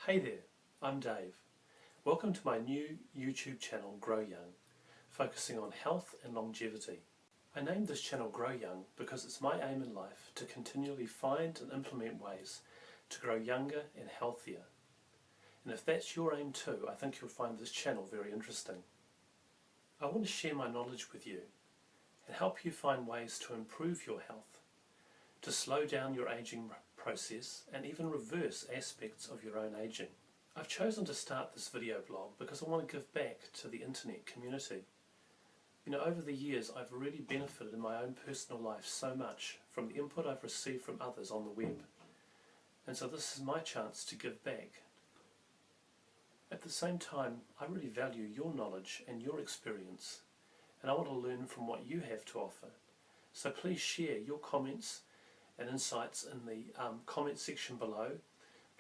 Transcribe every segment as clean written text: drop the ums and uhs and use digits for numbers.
Hey there, I'm Dave. Welcome to my new YouTube channel Grow Young, focusing on health and longevity. I named this channel Grow Young because it's my aim in life to continually find and implement ways to grow younger and healthier. And if that's your aim too, I think you'll find this channel very interesting. I want to share my knowledge with you and help you find ways to improve your health, to slow down your aging process and even reverse aspects of your own aging. I've chosen to start this video blog because I want to give back to the internet community. You know, over the years I've really benefited in my own personal life so much from the input I've received from others on the web. And so this is my chance to give back. At the same time, I really value your knowledge and your experience, and I want to learn from what you have to offer. So please share your comments and insights in the comment section below.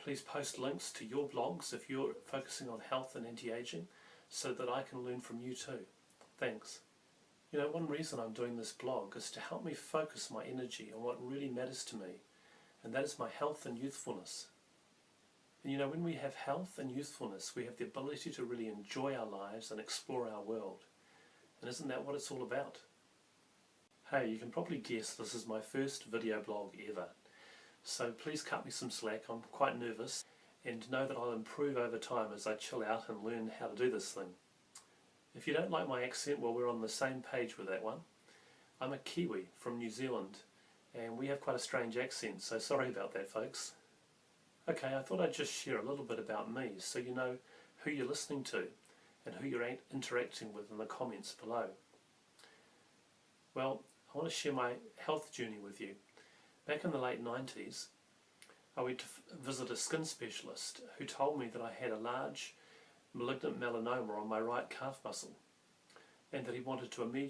Please post links to your blogs if you're focusing on health and anti-aging, so that I can learn from you too. Thanks. You know, one reason I'm doing this blog is to help me focus my energy on what really matters to me, and that is my health and youthfulness. And you know, when we have health and youthfulness, we have the ability to really enjoy our lives and explore our world. And isn't that what it's all about? Hey, you can probably guess this is my first video blog ever, so please cut me some slack. I'm quite nervous, and know that I'll improve over time as I chill out and learn how to do this thing. If you don't like my accent, well, we're on the same page with that one. I'm a Kiwi from New Zealand, and we have quite a strange accent, so sorry about that, folks. Okay, I thought I'd just share a little bit about me so you know who you're listening to and who you're interacting with in the comments below. Well, I want to share my health journey with you. Back in the late 90s, I went to visit a skin specialist who told me that I had a large malignant melanoma on my right calf muscle, and that he wanted to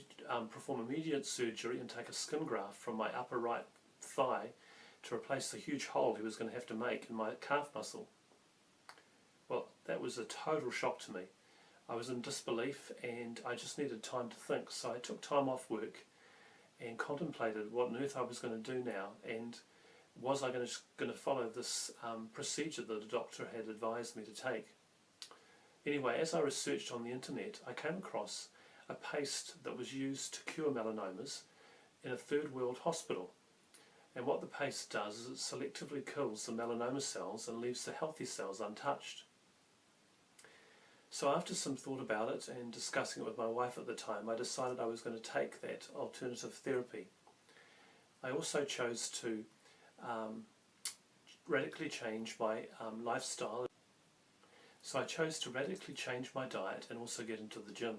perform immediate surgery and take a skin graft from my upper right thigh to replace the huge hole he was going to have to make in my calf muscle. Well, that was a total shock to me. I was in disbelief and I just needed time to think, so I took time off work and contemplated what on earth I was going to do now, and was I going to follow this procedure that the doctor had advised me to take. Anyway, as I researched on the internet, I came across a paste that was used to cure melanomas in a third world hospital. And what the paste does is it selectively kills the melanoma cells and leaves the healthy cells untouched. So after some thought about it and discussing it with my wife at the time, I decided I was going to take that alternative therapy. I also chose to radically change my lifestyle. So I chose to radically change my diet and also get into the gym.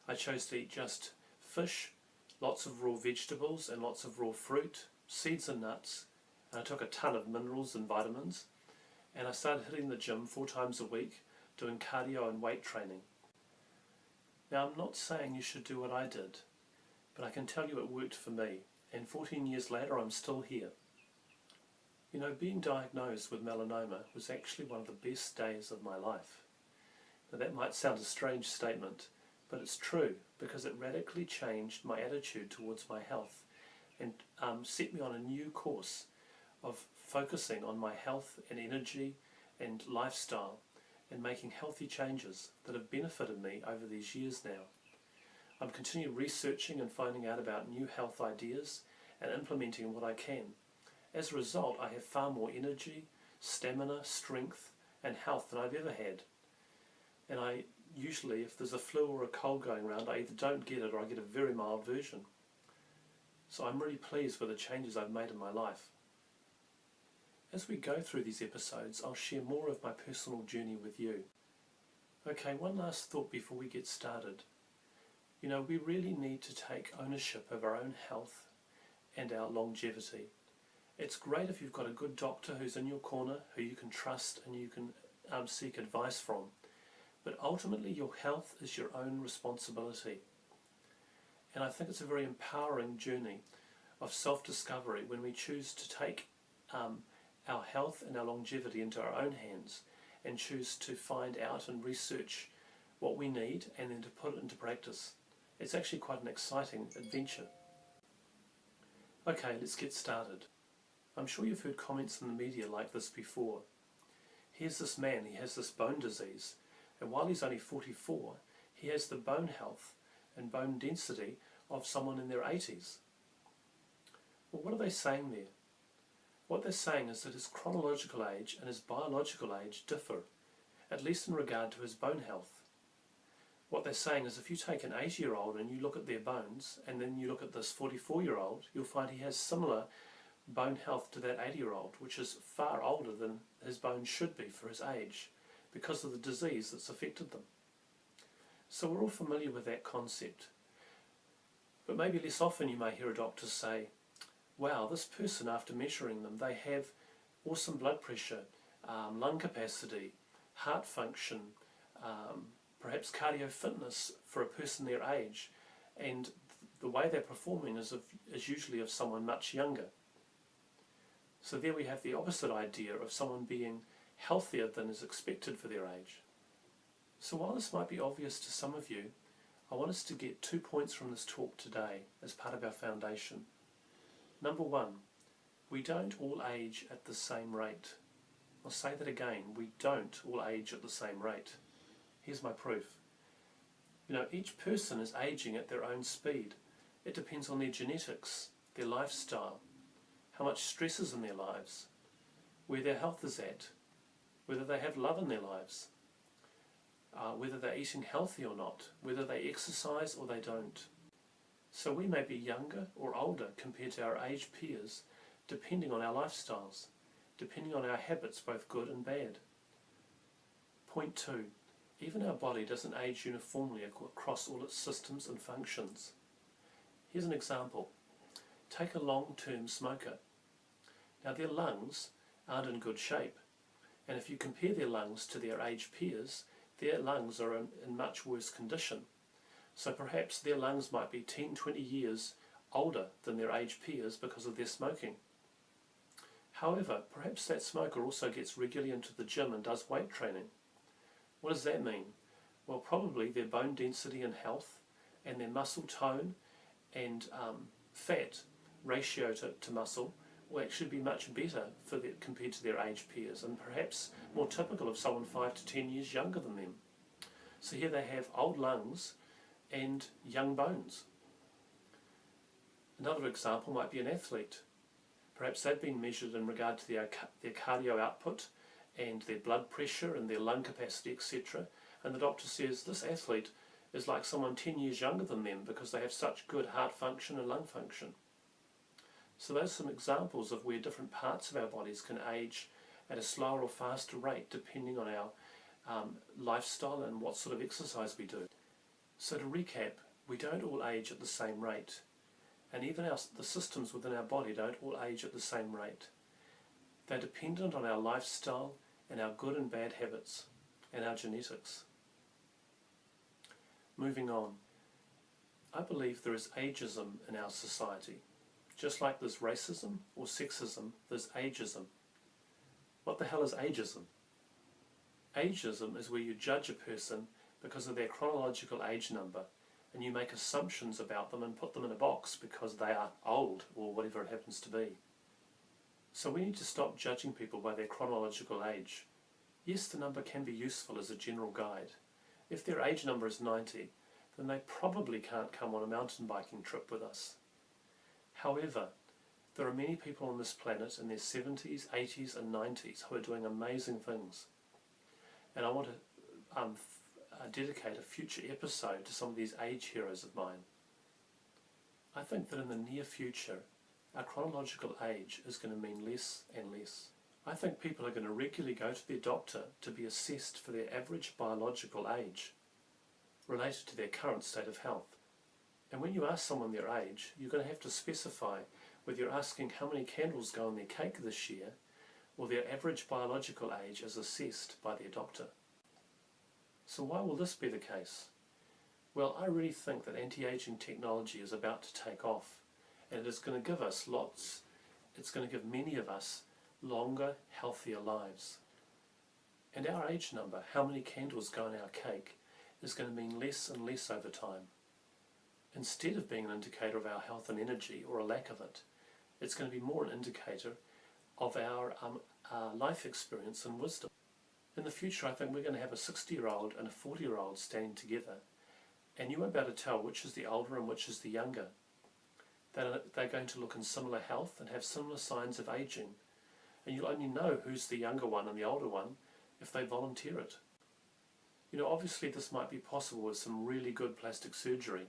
I chose to eat just fish, lots of raw vegetables and lots of raw fruit, seeds and nuts, and I took a ton of minerals and vitamins, and I started hitting the gym 4 times a week, doing cardio and weight training. Now, I'm not saying you should do what I did, but I can tell you it worked for me, and 14 years later I'm still here. You know, being diagnosed with melanoma was actually one of the best days of my life. Now, that might sound a strange statement, but it's true, because it radically changed my attitude towards my health and set me on a new course of focusing on my health and energy and lifestyle and making healthy changes that have benefited me over these years now. I'm continuing researching and finding out about new health ideas and implementing what I can. As a result, I have far more energy, stamina, strength and health than I've ever had. And I usually, if there's a flu or a cold going around, I either don't get it or I get a very mild version. So I'm really pleased with the changes I've made in my life. As we go through these episodes, I'll share more of my personal journey with you. Okay, one last thought before we get started. You know, we really need to take ownership of our own health and our longevity. It's great if you've got a good doctor who's in your corner, who you can trust and you can seek advice from. But ultimately your health is your own responsibility. And I think it's a very empowering journey of self-discovery when we choose to take our health and our longevity into our own hands and choose to find out and research what we need and then to put it into practice. It's actually quite an exciting adventure. Okay, let's get started. I'm sure you've heard comments in the media like this before. Here's this man, he has this bone disease, and while he's only 44, he has the bone health and bone density of someone in their 80s. Well, what are they saying there? What they're saying is that his chronological age and his biological age differ, at least in regard to his bone health. What they're saying is if you take an 80-year-old and you look at their bones, and then you look at this 44-year-old, you'll find he has similar bone health to that 80-year-old, which is far older than his bones should be for his age, because of the disease that's affected them. So we're all familiar with that concept. But maybe less often you may hear a doctor say, wow, this person, after measuring them, they have awesome blood pressure, lung capacity, heart function, perhaps cardio fitness for a person their age, and the way they're performing is usually of someone much younger. So there we have the opposite idea of someone being healthier than is expected for their age. So while this might be obvious to some of you, I want us to get 2 points from this talk today as part of our foundation. Number one, we don't all age at the same rate. I'll say that again, we don't all age at the same rate. Here's my proof. You know, each person is aging at their own speed. It depends on their genetics, their lifestyle, how much stress is in their lives, where their health is at, whether they have love in their lives, whether they're eating healthy or not, whether they exercise or they don't. So we may be younger or older compared to our age peers, depending on our lifestyles, depending on our habits, both good and bad. Point two, even our body doesn't age uniformly across all its systems and functions. Here's an example. Take a long-term smoker. Now their lungs aren't in good shape, and if you compare their lungs to their age peers, their lungs are in much worse condition. So perhaps their lungs might be 10, 20 years older than their age peers because of their smoking. However, perhaps that smoker also gets regularly into the gym and does weight training. What does that mean? Well, probably their bone density and health and their muscle tone and fat ratio to muscle will actually be much better compared to their age peers, and perhaps more typical of someone 5 to 10 years younger than them. So here they have old lungs and young bones. Another example might be an athlete. Perhaps they've been measured in regard to their cardio output and their blood pressure and their lung capacity, etc. And the doctor says this athlete is like someone 10 years younger than them because they have such good heart function and lung function. So those are some examples of where different parts of our bodies can age at a slower or faster rate depending on our lifestyle and what sort of exercise we do. So to recap, we don't all age at the same rate, and even the systems within our body don't all age at the same rate. They're dependent on our lifestyle and our good and bad habits and our genetics. Moving on, I believe there is ageism in our society. Just like there's racism or sexism, there's ageism. What the hell is ageism? Ageism is where you judge a person because of their chronological age number, and you make assumptions about them and put them in a box because they are old or whatever it happens to be. So we need to stop judging people by their chronological age. Yes, the number can be useful as a general guide. If their age number is 90, then they probably can't come on a mountain biking trip with us. However, there are many people on this planet in their 70s, 80s and 90s who are doing amazing things. And I want to dedicate a future episode to some of these age heroes of mine. I think that in the near future, our chronological age is going to mean less and less. I think people are going to regularly go to their doctor to be assessed for their average biological age related to their current state of health. And when you ask someone their age, you're going to have to specify whether you're asking how many candles go on their cake this year or their average biological age as assessed by their doctor. So why will this be the case? Well, I really think that anti-aging technology is about to take off, and it is going to give us it's going to give many of us longer, healthier lives. And our age number, how many candles go on our cake, is going to mean less and less over time. Instead of being an indicator of our health and energy, or a lack of it, it's going to be more an indicator of our life experience and wisdom. In the future, I think we're going to have a 60-year-old and a 40-year-old standing together, and you won't be able to tell which is the older and which is the younger. They're going to look in similar health and have similar signs of aging, and you'll only know who's the younger one and the older one if they volunteer it. You know, obviously this might be possible with some really good plastic surgery,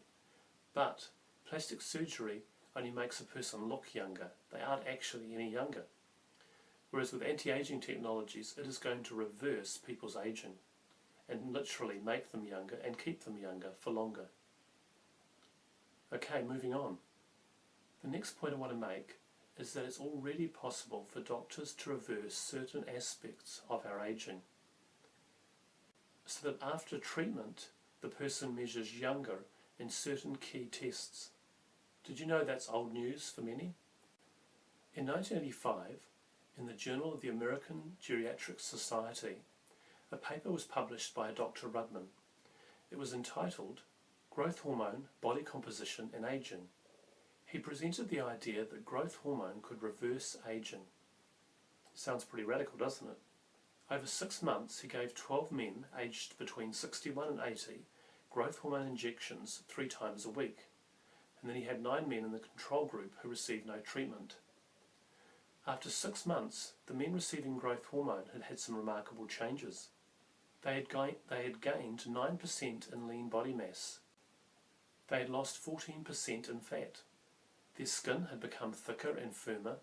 but plastic surgery only makes a person look younger. They aren't actually any younger. Whereas with anti-aging technologies, it is going to reverse people's aging and literally make them younger and keep them younger for longer. Okay, moving on. The next point I want to make is that it's already possible for doctors to reverse certain aspects of our aging, so that after treatment the person measures younger in certain key tests. Did you know that's old news for many? In 1985, in the Journal of the American Geriatric Society, a paper was published by Dr. Rudman. It was entitled Growth Hormone, Body Composition and Aging. He presented the idea that growth hormone could reverse aging. Sounds pretty radical, doesn't it? Over 6 months, he gave 12 men aged between 61 and 80 growth hormone injections 3 times a week, and then he had 9 men in the control group who received no treatment. After 6 months, the men receiving growth hormone had had some remarkable changes. They had gained 9% in lean body mass. They had lost 14% in fat. Their skin had become thicker and firmer,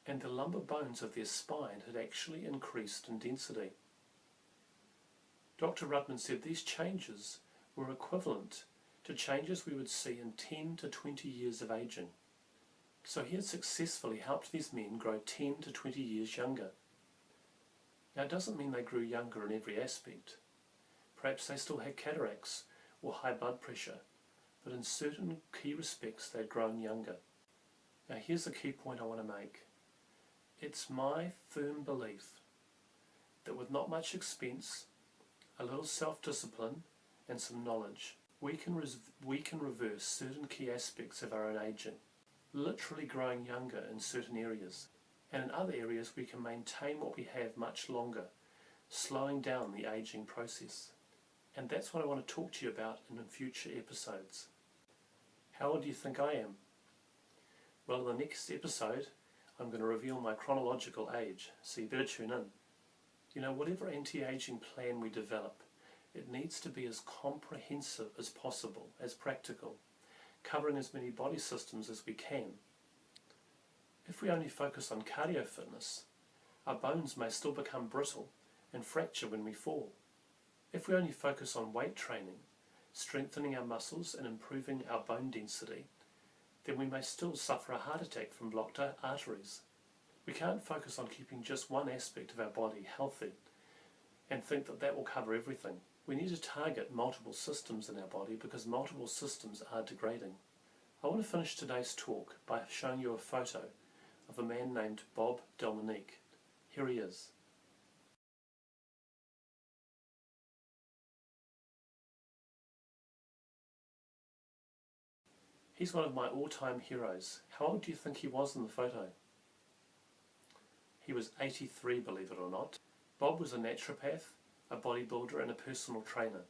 and the lumbar bones of their spine had actually increased in density. Dr. Rudman said these changes were equivalent to changes we would see in 10 to 20 years of aging. So he had successfully helped these men grow 10 to 20 years younger. Now it doesn't mean they grew younger in every aspect. Perhaps they still had cataracts or high blood pressure, but in certain key respects they'd grown younger. Now here's the key point I want to make. It's my firm belief that with not much expense, a little self-discipline and some knowledge, we can reverse certain key aspects of our own aging, literally growing younger in certain areas, and in other areas we can maintain what we have much longer, slowing down the aging process. And that's what I want to talk to you about in future episodes. How old do you think I am? Well, in the next episode I'm going to reveal my chronological age, so you better tune in. You know, whatever anti-aging plan we develop, it needs to be as comprehensive as possible, as practical, covering as many body systems as we can. If we only focus on cardio fitness, our bones may still become brittle and fracture when we fall. If we only focus on weight training, strengthening our muscles and improving our bone density, then we may still suffer a heart attack from blocked arteries. We can't focus on keeping just one aspect of our body healthy and think that that will cover everything. We need to target multiple systems in our body because multiple systems are degrading. I want to finish today's talk by showing you a photo of a man named Bob Delmonique. Here he is. He's one of my all-time heroes. How old do you think he was in the photo? He was 83, believe it or not. Bob was a naturopath, a bodybuilder and a personal trainer.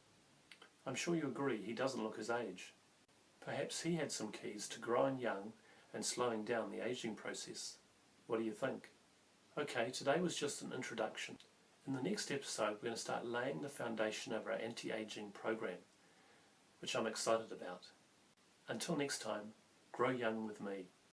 I'm sure you agree he doesn't look his age. Perhaps he had some keys to growing young and slowing down the aging process. What do you think? Okay, today was just an introduction. In the next episode we're going to start laying the foundation of our anti-aging program, which I'm excited about. Until next time, grow young with me.